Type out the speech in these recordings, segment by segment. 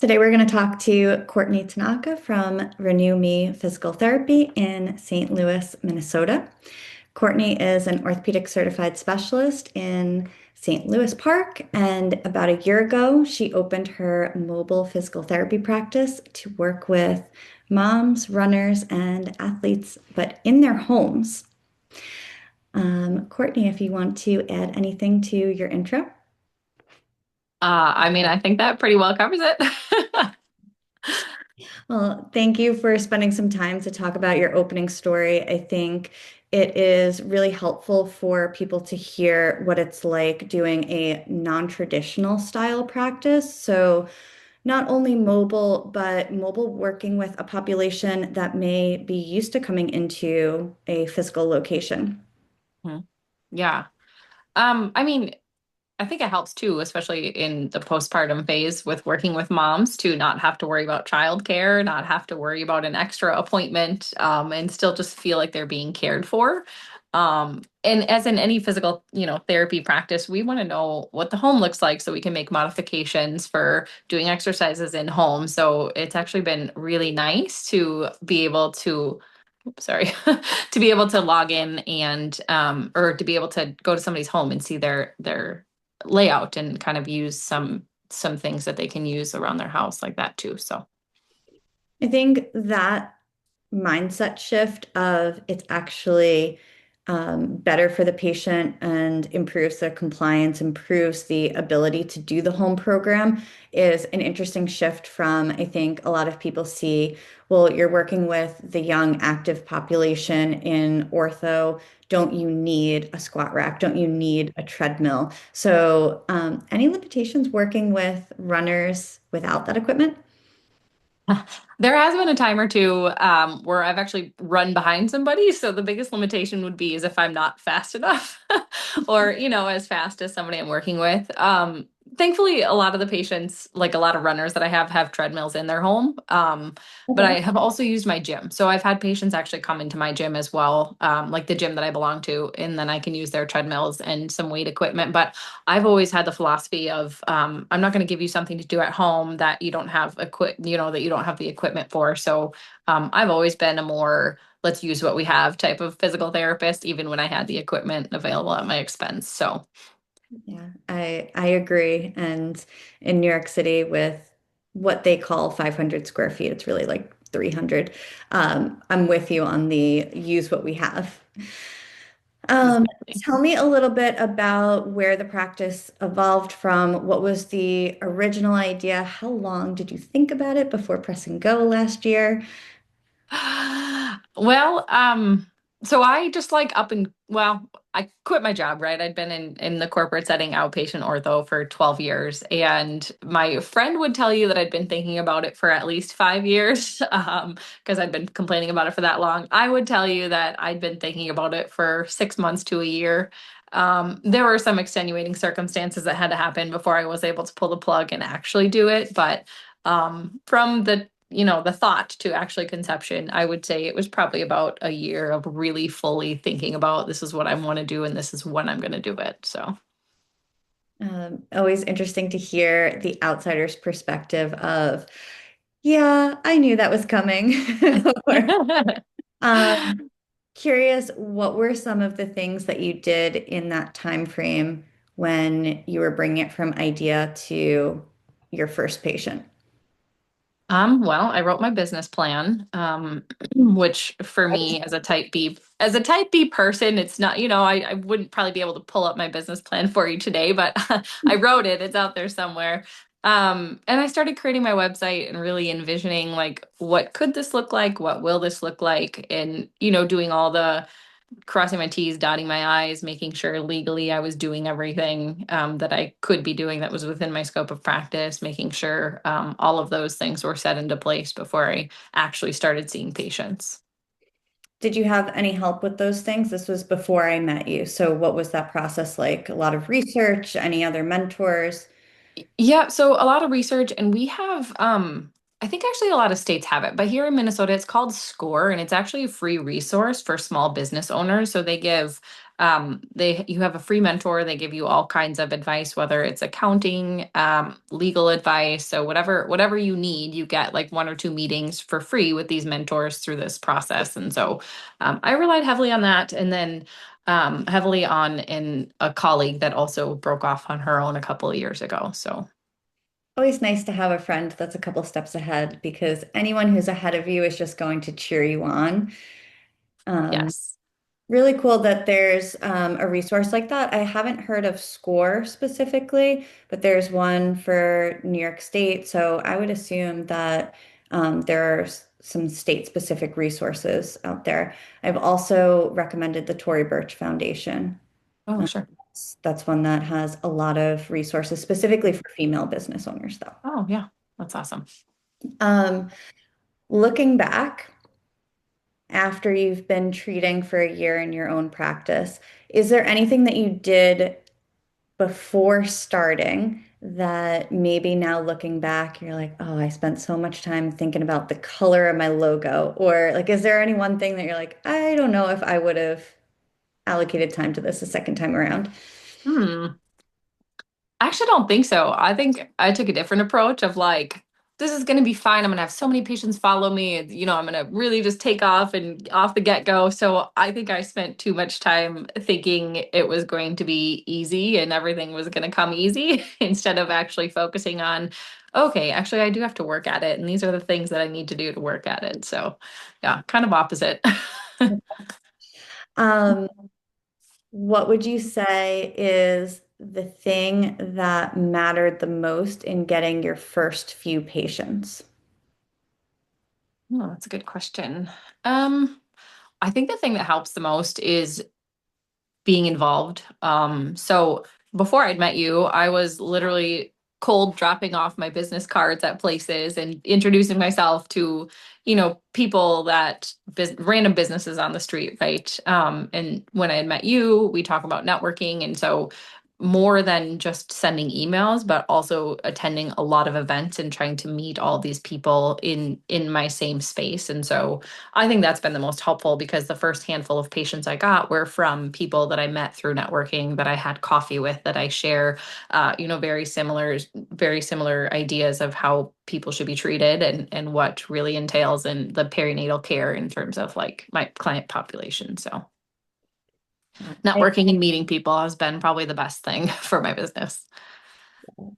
Today we're going to talk to Courtney Tanaka from ReNew Me Physical Therapy in St. Louis, Minnesota. Courtney is an orthopedic certified specialist in St. Louis Park, and about a year ago, she opened her mobile physical therapy practice to work with moms, runners, and athletes, but in their homes. Courtney, if you want to add anything to your intro. I think that pretty well covers it. Well, thank you for spending some time to talk about your opening story. I think it is really helpful for people to hear what it's like doing a non-traditional style practice. So, not only mobile, but mobile working with a population that may be used to coming into a physical location. Mhm. Yeah. I mean, I think it helps too, especially in the postpartum phase with working with moms to not have to worry about childcare, not have to worry about an extra appointment, and still just feel like they're being cared for. And as in any physical, therapy practice, we want to know what the home looks like so we can make modifications for doing exercises in home. So it's actually been really nice to be able to sorry, to be able to log in and or to be able to go to somebody's home and see their layout and kind of use some things that they can use around their house like that too. So I think that mindset shift of it's actually better for the patient and improves their compliance, improves the ability to do the home program is an interesting shift from, I think a lot of people see, well, you're working with the young active population in ortho. Don't you need a squat rack? Don't you need a treadmill? So, any limitations working with runners without that equipment? there has been a time or two where I've actually run behind somebody. So the biggest limitation would be is if I'm not fast enough or, as fast as somebody I'm working with. Thankfully, a lot of the patients, like a lot of runners that I have treadmills in their home. But I Okay. have also used my gym. So I've had patients actually come into my gym as well, like the gym that I belong to, and then I can use their treadmills and some weight equipment. But I've always had the philosophy of I'm not going to give you something to do at home that you don't have that you don't have the equipment for. So I've always been a more let's use what we have type of physical therapist, even when I had the equipment available at my expense. So Yeah, I agree. And in New York City, with what they call 500 square feet, it's really like 300. I'm with you on the use what we have. Um, exactly. Tell me a little bit about where the practice evolved from. What was the original idea? How long did you think about it before pressing go last year? Well, so I just like I quit my job, right? I'd been in the corporate setting outpatient ortho for 12 years, and my friend would tell you that I'd been thinking about it for at least 5 years, because I'd been complaining about it for that long. I would tell you that I'd been thinking about it for 6 months to a year. There were some extenuating circumstances that had to happen before I was able to pull the plug and actually do it, but from the thought to actually conception, I would say it was probably about a year of really fully thinking about this is what I want to do and this is when I'm going to do it. So, Always interesting to hear the outsider's perspective of, yeah, I knew that was coming. Or, um, curious, what were some of the things that you did in that time frame when you were bringing it from idea to your first patient? well, I wrote my business plan, which for me as a type B person, it's not, I wouldn't probably be able to pull up my business plan for you today, but I wrote it. It's out there somewhere. And I started creating my website and really envisioning like, what could this look like? What will this look like? And, doing all the crossing my T's, dotting my I's, making sure legally I was doing everything that I could be doing that was within my scope of practice, making sure all of those things were set into place before I actually started seeing patients. Did you have any help with those things? This was before I met you. So what was that process like? A lot of research, any other mentors? Yeah, so a lot of research, and we have I think actually a lot of states have it, but here in Minnesota, it's called SCORE, and it's actually a free resource for small business owners. So they give you have a free mentor. They give you all kinds of advice, whether it's accounting, legal advice. So whatever you need, you get like 1 or 2 meetings for free with these mentors through this process. And so I relied heavily on that, and then heavily on in a colleague that also broke off on her own a couple of years ago. So Always nice to have a friend that's a couple steps ahead because anyone who's ahead of you is just going to cheer you on. Um, yes. Really cool that there's a resource like that. I haven't heard of SCORE specifically, but there's one for New York State. So I would assume that there are some state-specific resources out there. I've also recommended the Tory Burch Foundation. Oh, sure. That's one that has a lot of resources specifically for female business owners, though. Oh, yeah. That's awesome. Um, Looking back, after you've been treating for a year in your own practice, is there anything that you did before starting that maybe now looking back, you're like, oh, I spent so much time thinking about the color of my logo? Or like, is there any one thing that you're like, I don't know if I would have allocated time to this a second time around? Hmm. I actually don't think so. I think I took a different approach of like, this is going to be fine. I'm going to have so many patients follow me. I'm going to really just take off and off the get-go. So I think I spent too much time thinking it was going to be easy and everything was going to come easy instead of actually focusing on, okay, actually, I do have to work at it. And these are the things that I need to do to work at it. So yeah, kind of opposite. Um, what would you say is the thing that mattered the most in getting your first few patients? Oh, that's a good question. Um, I think the thing that helps the most is being involved. So before I'd met you, I was literally cold dropping off my business cards at places and introducing myself to, people that random businesses on the street, right? And when I had met you, we talk about networking. And so more than just sending emails, but also attending a lot of events and trying to meet all these people in my same space. And so I think that's been the most helpful because the first handful of patients I got were from people that I met through networking, that I had coffee with, that I share, very similar ideas of how people should be treated and what really entails in the perinatal care in terms of like my client population. So networking and meeting people has been probably the best thing for my business.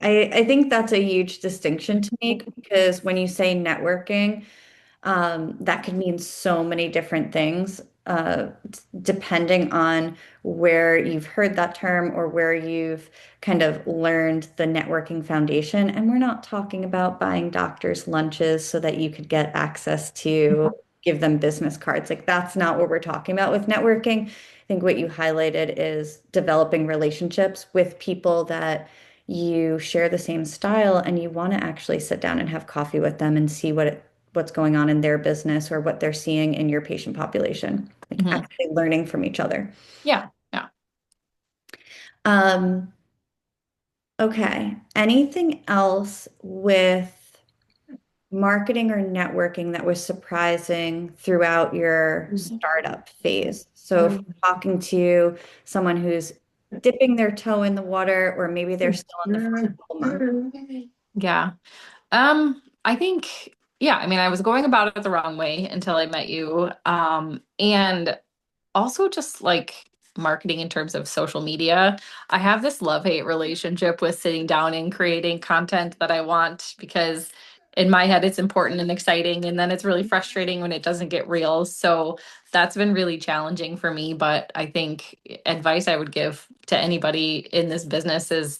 I think that's a huge distinction to make because when you say networking, that could mean so many different things, depending on where you've heard that term or where you've kind of learned the networking foundation. And we're not talking about buying doctors' lunches so that you could get access to give them business cards. Like that's not what we're talking about with networking. I think what you highlighted is developing relationships with people that you share the same style and you want to actually sit down and have coffee with them and see what's going on in their business or what they're seeing in your patient population, like Mhm. actually learning from each other. Yeah, yeah. Um, okay. Anything else with marketing or networking that was surprising throughout your startup phase? So if you're talking to someone who's dipping their toe in the water, or maybe they're still in the first couple months. Yeah. I think, yeah, I mean, I was going about it the wrong way until I met you. And also just like marketing in terms of social media. I have this love-hate relationship with sitting down and creating content that I want because in my head it's important and exciting, and then it's really frustrating when it doesn't get real. So that's been really challenging for me. But I think advice I would give to anybody in this business is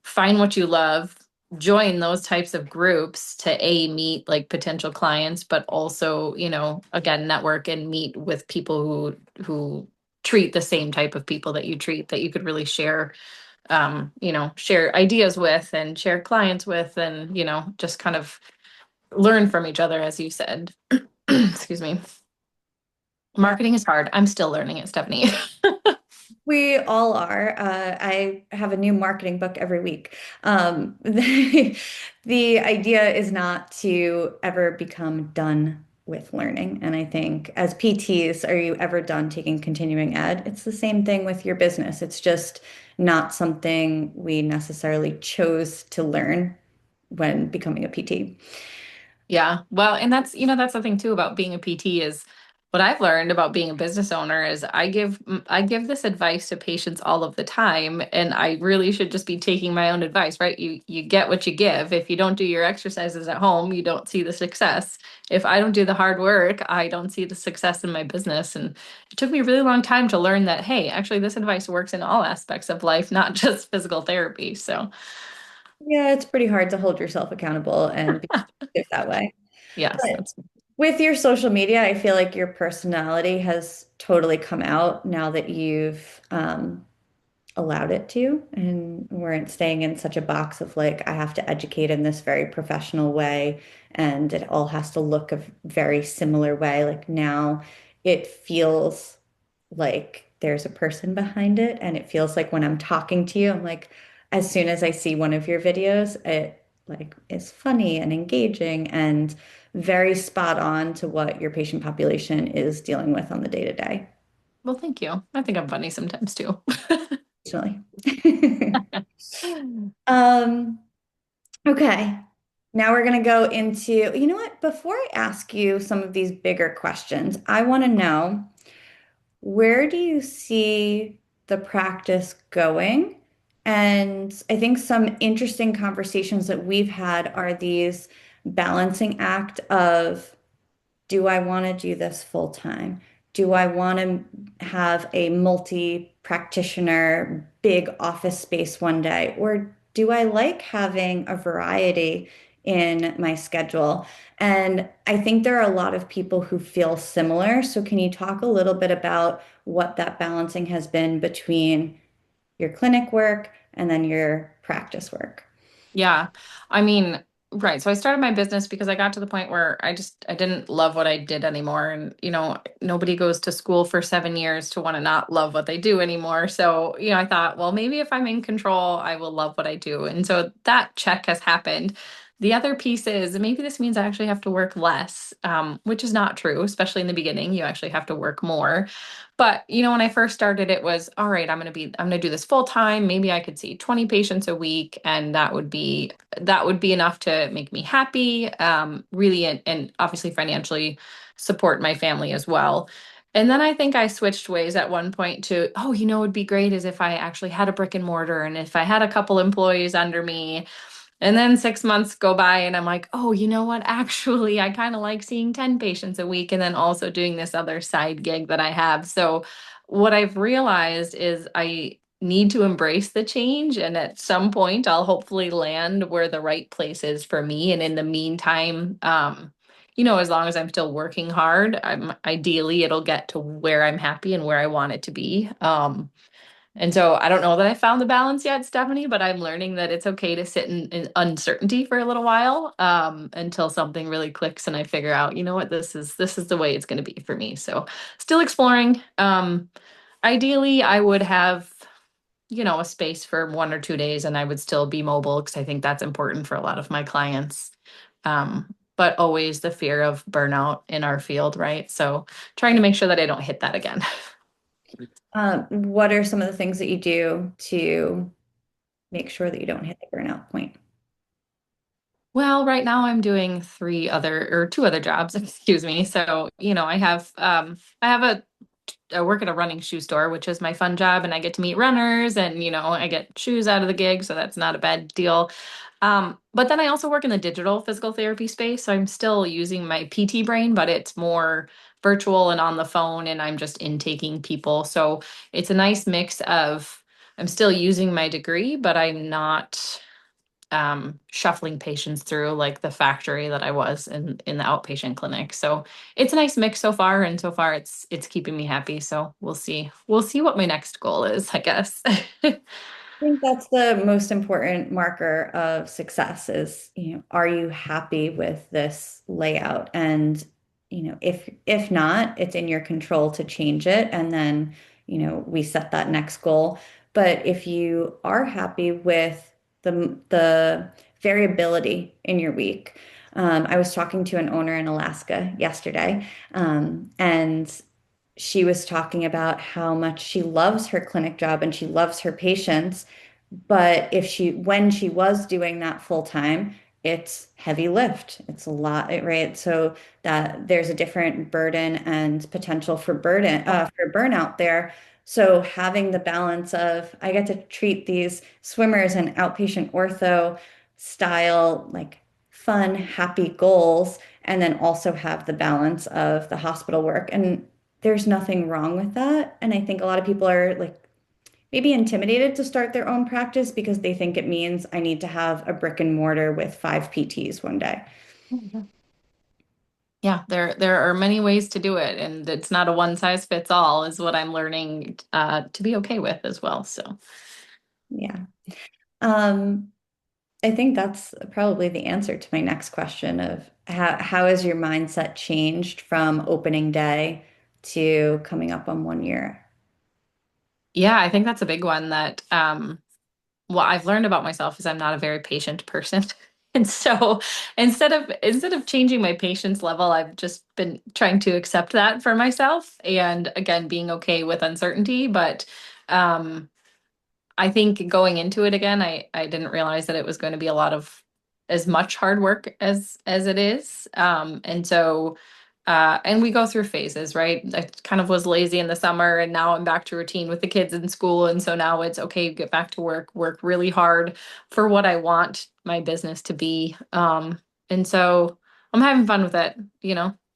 find what you love, join those types of groups to meet like potential clients, but also, again, network and meet with people who treat the same type of people that you treat, that you could really share share ideas with and share clients with, and just kind of learn from each other, as you said. Excuse me. Yeah. Marketing is hard. I'm still learning it, Stephanie. We all are. I have a new marketing book every week. The idea is not to ever become done with learning. And I think as PTs, are you ever done taking continuing ed? It's the same thing with your business. It's just not something we necessarily chose to learn when becoming a PT. Yeah. Well, and that's, that's the thing too about being a PT is what I've learned about being a business owner is I give this advice to patients all of the time, and I really should just be taking my own advice, right? You get what you give. If you don't do your exercises at home, you don't see the success. If I don't do the hard work, I don't see the success in my business. And it took me a really long time to learn that, hey, actually this advice works in all aspects of life, not just physical therapy. So, Yeah, it's pretty hard to hold yourself accountable and be effective that way. yes, But that's with your social media, I feel like your personality has totally come out now that you've allowed it to, and weren't staying in such a box of like, I have to educate in this very professional way, and it all has to look a very similar way. Like now it feels like there's a person behind it, and it feels like when I'm talking to you, I'm like, as soon as I see one of your videos, it like is funny and engaging and very spot on to what your patient population is dealing with on the day to day. well, thank you. I think I'm funny sometimes too. Actually. Um, okay. Now we're going to go into, you know what? Before I ask you some of these bigger questions, I want to know, where do you see the practice going? And I think some interesting conversations that we've had are these balancing act of, do I want to do this full time? Do I want to have a multi-practitioner, big office space one day? Or do I like having a variety in my schedule? And I think there are a lot of people who feel similar. So can you talk a little bit about what that balancing has been between your clinic work and then your practice work? Yeah. I mean, right. So I started my business because I got to the point where I didn't love what I did anymore. And, nobody goes to school for 7 years to want to not love what they do anymore. So, I thought, well, maybe if I'm in control, I will love what I do. And so that check has happened. The other piece is maybe this means I actually have to work less, which is not true, especially in the beginning. You actually have to work more. But, when I first started, it was, all right, I'm going to do this full time. Maybe I could see 20 patients a week, and that would be enough to make me happy, really, and obviously financially support my family as well. And then I think I switched ways at one point to, oh, it would be great is if I actually had a brick and mortar and if I had a couple employees under me, and then 6 months go by, and I'm like, oh, you know what? Actually, I kind of like seeing 10 patients a week and then also doing this other side gig that I have. So, what I've realized is I need to embrace the change. And at some point, I'll hopefully land where the right place is for me. And in the meantime, as long as I'm still working hard, ideally it'll get to where I'm happy and where I want it to be. And so I don't know that I found the balance yet, Stephanie, but I'm learning that it's okay to sit in uncertainty for a little while, until something really clicks and I figure out, you know what, this is the way it's going to be for me. So still exploring. Ideally, I would have, a space for 1 or 2 days and I would still be mobile because I think that's important for a lot of my clients. But always the fear of burnout in our field, right? So trying to make sure that I don't hit that again. What are some of the things that you do to make sure that you don't hit the burnout point? Well, right now I'm doing two other jobs, excuse me. So, I work at a running shoe store, which is my fun job, and I get to meet runners and, I get shoes out of the gig, so that's not a bad deal. But then I also work in the digital physical therapy space, so I'm still using my PT brain, but it's more virtual and on the phone, and I'm just intaking people. So it's a nice mix of I'm still using my degree, but I'm not shuffling patients through like the factory that I was in the outpatient clinic. So it's a nice mix so far, and so far it's keeping me happy. So we'll see what my next goal is, I guess. I think that's the most important marker of success is, are you happy with this layout? And, if not, it's in your control to change it and then we set that next goal. But if you are happy with the variability in your week, I was talking to an owner in Alaska yesterday, and she was talking about how much she loves her clinic job and she loves her patients. But when she was doing that full time, it's heavy lift. It's a lot, right? So that there's a different burden and potential for burnout there. So having the balance of I get to treat these swimmers and outpatient ortho style, like fun, happy goals, and then also have the balance of the hospital work. And there's nothing wrong with that. And I think a lot of people are like maybe intimidated to start their own practice because they think it means I need to have a brick and mortar with 5 PTs one day. Mhm. Yeah, there are many ways to do it, and it's not a one size fits all, is what I'm learning to be okay with as well. So Yeah. Um, I think that's probably the answer to my next question of how has your mindset changed from opening day to coming up on 1 year? yeah, I think that's a big one that what I've learned about myself is I'm not a very patient person. And so instead of changing my patience level, I've just been trying to accept that for myself and again being okay with uncertainty. But um I think going into it again, I didn't realize that it was going to be a lot of as much hard work as it is. And so and we go through phases, right? I kind of was lazy in the summer and now I'm back to routine with the kids in school. And so now it's okay, get back to work really hard for what I want my business to be. And so I'm having fun with it,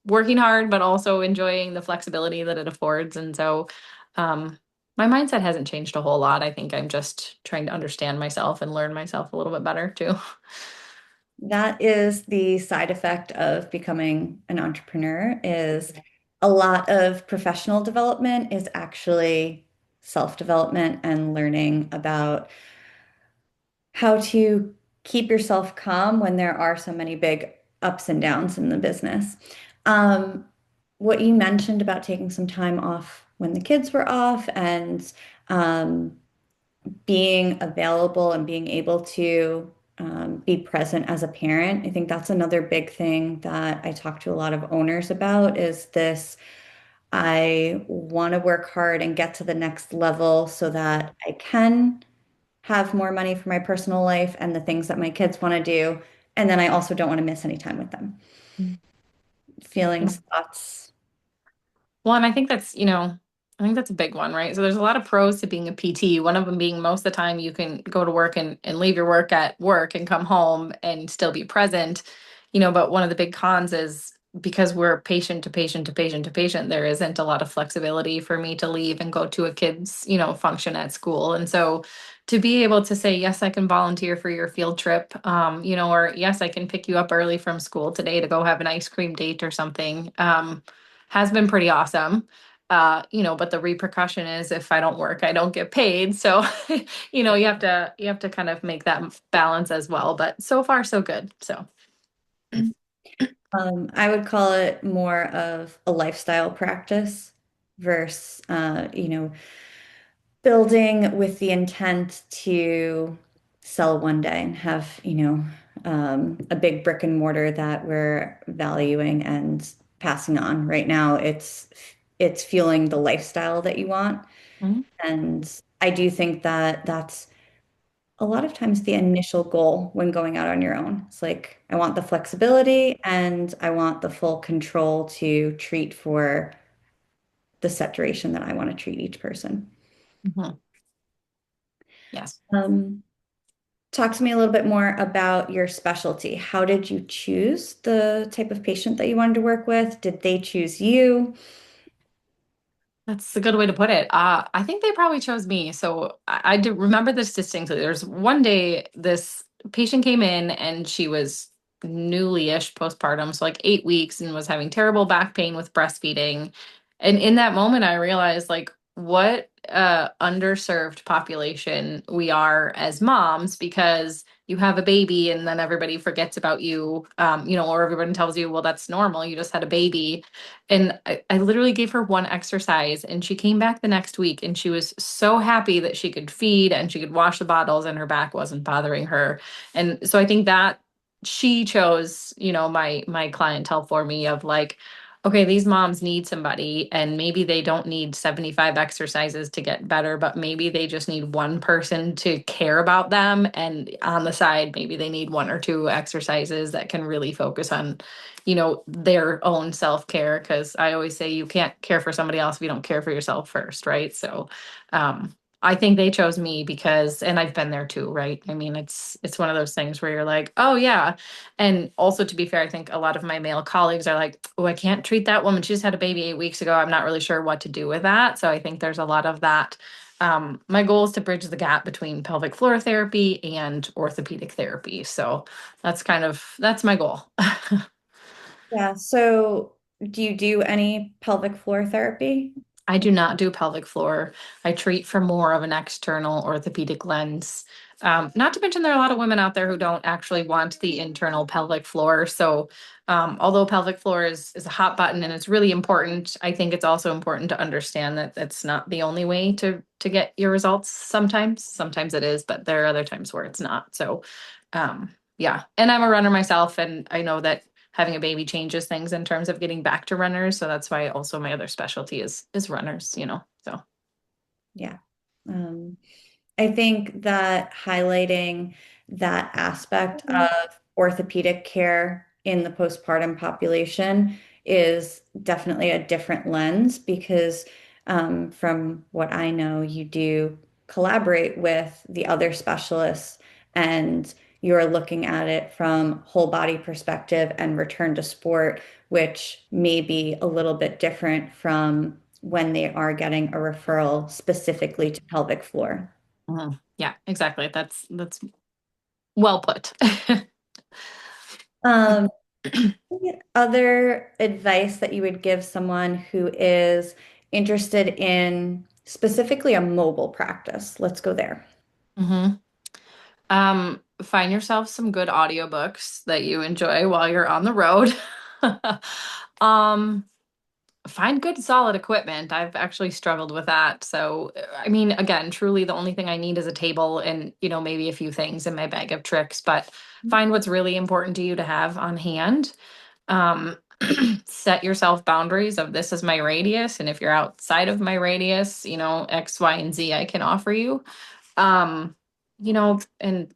working hard, but also enjoying the flexibility that it affords. And so um my mindset hasn't changed a whole lot. I think I'm just trying to understand myself and learn myself a little bit better too. That is the side effect of becoming an entrepreneur is a lot of professional development is actually self-development and learning about how to keep yourself calm when there are so many big ups and downs in the business. Um, what you mentioned about taking some time off when the kids were off and um, being available and being able to be present as a parent. I think that's another big thing that I talk to a lot of owners about is this, I want to work hard and get to the next level so that I can have more money for my personal life and the things that my kids want to do. And then I also don't want to miss any time with them. Feelings, thoughts. Well, and I think that's a big one, right? So there's a lot of pros to being a PT. One of them being most of the time you can go to work and leave your work at work and come home and still be present, but one of the big cons is because we're patient to patient to patient to patient, there isn't a lot of flexibility for me to leave and go to a kid's, function at school. And so to be able to say, yes, I can volunteer for your field trip, or yes, I can pick you up early from school today to go have an ice cream date or something. Has been pretty awesome. But the repercussion is if I don't work, I don't get paid. So, you have to kind of make that balance as well. But so far, so good. So, I would call it more of a lifestyle practice versus, building with the intent to sell one day and have, a big brick and mortar that we're valuing and passing on. Right now, it's fueling the lifestyle that you want. mhm, And I do think that that's a lot of times the initial goal when going out on your own. It's like, I want the flexibility and I want the full control to treat for the set duration that I want to treat each person. mhm. Yes. Um, Talk to me a little bit more about your specialty. How did you choose the type of patient that you wanted to work with? Did they choose you? That's a good way to put it. I think they probably chose me. So I do remember this distinctly. There's one day this patient came in and she was newly-ish postpartum, so like 8 weeks, and was having terrible back pain with breastfeeding. And in that moment, I realized like, what? underserved population we are as moms because you have a baby and then everybody forgets about you, or everyone tells you, well, that's normal. You just had a baby. And I literally gave her one exercise and she came back the next week and she was so happy that she could feed and she could wash the bottles and her back wasn't bothering her. And so I think that she chose, my clientele for me of like, okay, these moms need somebody, and maybe they don't need 75 exercises to get better, but maybe they just need one person to care about them. And on the side, maybe they need one or two exercises that can really focus on, their own self-care. Because I always say you can't care for somebody else if you don't care for yourself first, right? So, I think they chose me because, and I've been there too, right? I mean, it's one of those things where you're like, oh yeah, and also, to be fair, I think a lot of my male colleagues are like, oh, I can't treat that woman. She just had a baby 8 weeks ago. I'm not really sure what to do with that. So I think there's a lot of that. My goal is to bridge the gap between pelvic floor therapy and orthopedic therapy. So that's my goal. Yeah. So do you do any pelvic floor therapy? I do not do pelvic floor. I treat from more of an external orthopedic lens. Not to mention, there are a lot of women out there who don't actually want the internal pelvic floor. So, although pelvic floor is a hot button and it's really important, I think it's also important to understand that that's not the only way to get your results. Sometimes it is, but there are other times where it's not. So, yeah. And I'm a runner myself, and I know that having a baby changes things in terms of getting back to runners. So that's why also my other specialty is runners. So Yeah. Um, I think that highlighting that aspect of orthopedic care in the postpartum population is definitely a different lens because, from what I know, you do collaborate with the other specialists and you're looking at it from whole body perspective and return to sport, which may be a little bit different from when they are getting a referral specifically to pelvic floor. yeah, exactly. That's well put. Um, any other advice that you would give someone who is interested in specifically a mobile practice? Let's go there. hmm Find yourself some good audiobooks that you enjoy while you're on the road. um, Find good solid equipment. I've actually struggled with that. So, I mean, again, truly the only thing I need is a table and, maybe a few things in my bag of tricks, but find what's really important to you to have on hand. Um, Set yourself boundaries of this is my radius. And if you're outside of my radius, X, Y, and Z I can offer you. And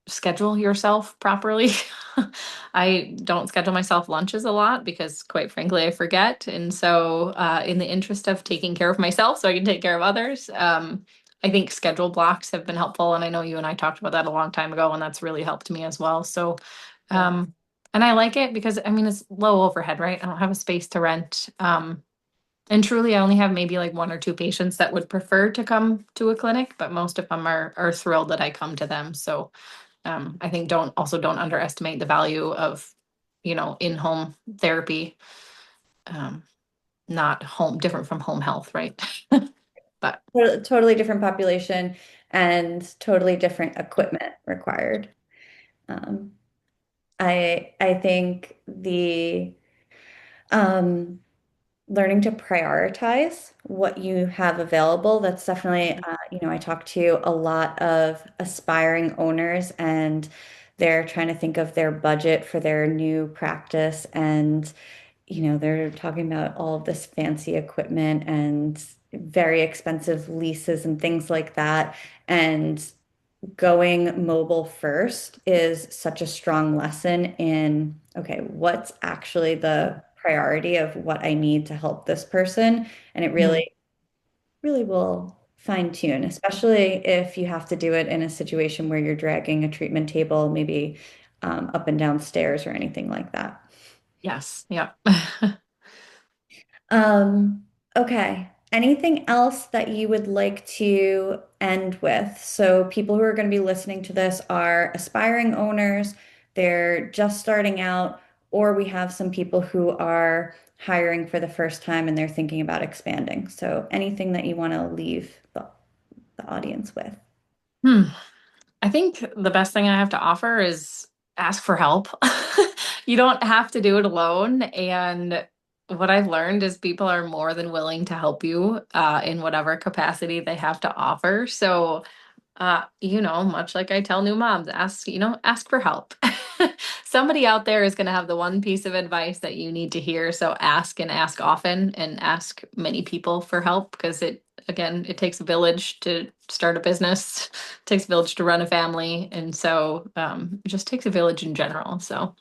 schedule yourself properly. I don't schedule myself lunches a lot because, quite frankly, I forget. And so, in the interest of taking care of myself so I can take care of others, I think schedule blocks have been helpful. And I know you and I talked about that a long time ago, and that's really helped me as well. So, Yeah. and I like it because, I mean, it's low overhead, right? I don't have a space to rent. And truly, I only have maybe like one or two patients that would prefer to come to a clinic, but most of them are thrilled that I come to them. So, I think don't underestimate the value of, in-home therapy, um, not home, different from home health, right? But Totally different population and totally different equipment required. Um, I think the um, learning to prioritize what you have available. That's definitely, I talk to a lot of aspiring owners and they're trying to think of their budget for their new practice. And, they're talking about all of this fancy equipment and very expensive leases and things like that. And going mobile first is such a strong lesson in, okay, what's actually the priority of what I need to help this person? And it Mhm. really will fine tune, especially if you have to do it in a situation where you're dragging a treatment table, maybe up and down stairs or anything like that. Yes, yeah. Um, okay. Anything else that you would like to end with? So people who are going to be listening to this are aspiring owners, they're just starting out, or we have some people who are hiring for the first time and they're thinking about expanding. So anything that you want to leave the audience with. Hmm. I think the best thing I have to offer is ask for help. You don't have to do it alone. And what I've learned is people are more than willing to help you in whatever capacity they have to offer. So much like I tell new moms, ask for help. Somebody out there is going to have the one piece of advice that you need to hear. So ask and ask often and ask many people for help because it takes a village to start a business, it takes a village to run a family. And so it just takes a village in general. So,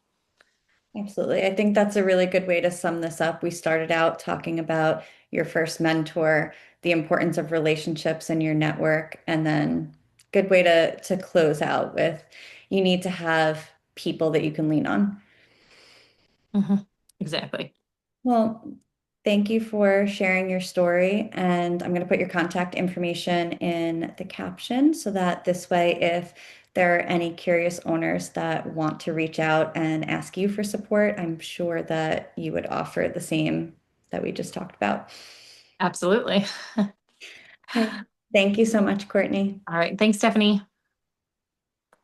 Absolutely. I think that's a really good way to sum this up. We started out talking about your first mentor, the importance of relationships and your network, and then good way to close out with you need to have people that you can lean on. mhm, exactly. Well, thank you for sharing your story, and I'm going to put your contact information in the caption so that this way, if there are any curious owners that want to reach out and ask you for support, I'm sure that you would offer the same that we just talked about. Absolutely. Okay. Thank you so much, Courtney. All right. Thanks, Stephanie.